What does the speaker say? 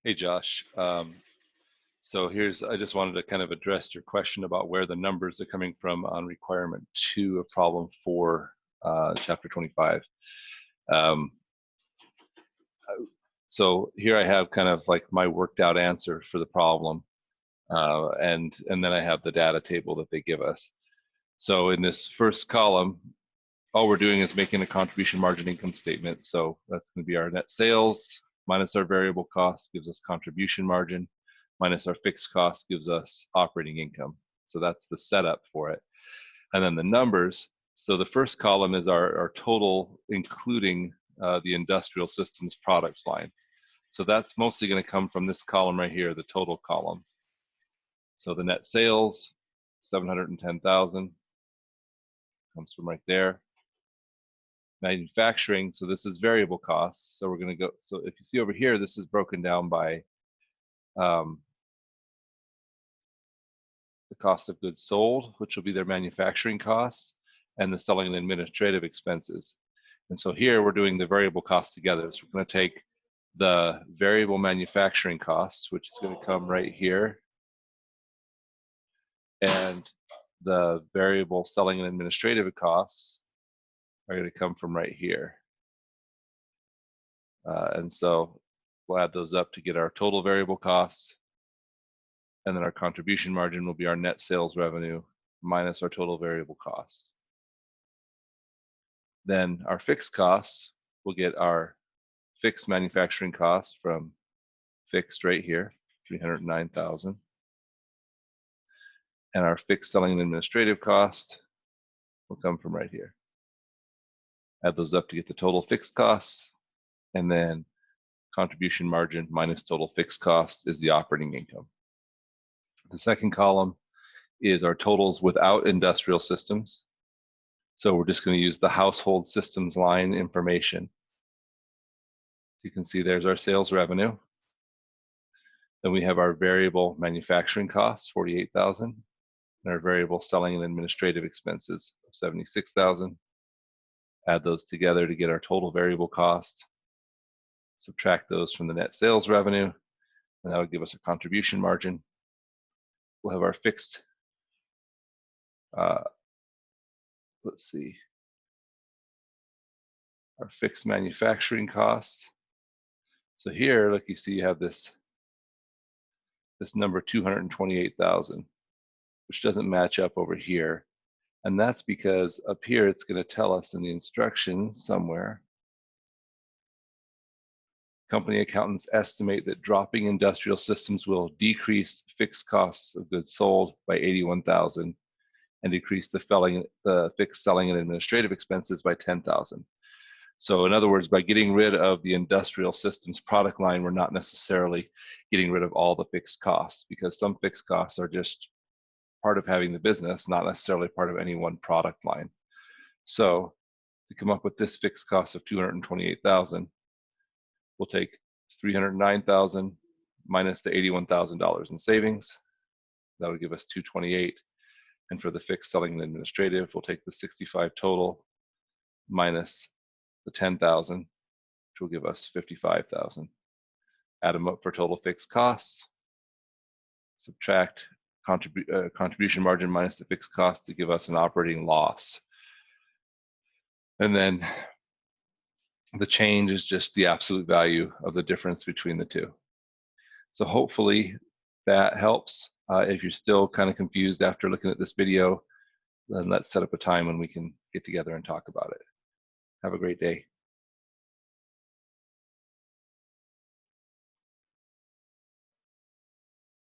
Hey, Josh. So I just wanted to kind of address your question about where the numbers are coming from on requirement 2 of problem 4, chapter 25. Um, so here I have kind of like my worked out answer for the problem. And then I have the data table that they give us. So in this first column, all we're doing is making a contribution margin income statement. So that's going to be our net sales minus our variable cost gives us contribution margin, minus our fixed cost gives us operating income. So that's the setup for it. And then the numbers. So the first column is our total, including the industrial systems products line. So that's mostly going to come from this column right here, the total column. So the net sales, 710,000, comes from right there. Manufacturing, so this is variable costs. So we're going to go, so if you see over here, this is broken down by the cost of goods sold, which will be their manufacturing costs, and the selling and administrative expenses. And so here we're doing the variable costs together. So we're going to take the variable manufacturing costs, which is going to come right here, and the variable selling and administrative costs are going to come from right here. And so we'll add those up to get our total variable costs. And then our contribution margin will be our net sales revenue minus our total variable costs. Then our fixed costs, we'll get our fixed manufacturing costs from fixed right here, 309,000. And our fixed selling and administrative cost will come from right here. Add those up to get the total fixed costs, and then contribution margin minus total fixed costs is the operating income. The second column is our totals without industrial systems. So we're just going to use the household systems line information. So you can see there's our sales revenue. Then we have our variable manufacturing costs, 48,000, and our variable selling and administrative expenses of 76,000. Add those together to get our total variable cost. Subtract those from the net sales revenue, and that would give us a contribution margin. We'll have our fixed, let's see, our fixed manufacturing costs. So here, like you see, you have this number 228,000, which doesn't match up over here. And that's because up here, it's going to tell us in the instructions somewhere, company accountants estimate that dropping industrial systems will decrease fixed costs of goods sold by 81,000 and decrease the fixed selling and administrative expenses by 10,000. So in other words, by getting rid of the industrial systems product line, we're not necessarily getting rid of all the fixed costs, because some fixed costs are just part of having the business, not necessarily part of any one product line. So to come up with this fixed cost of 228,000, we'll take 309,000 minus the $81,000 in savings. That would give us 228. And for the fixed selling and administrative, we'll take the 65 total minus the 10,000, which will give us 55,000. Add them up for total fixed costs. Subtract contribution margin minus the fixed cost to give us an operating loss. And then the change is just the absolute value of the difference between the two. So hopefully that helps. If you're still kind of confused after looking at this video, then let's set up a time when we can get together and talk about it. Have a great day.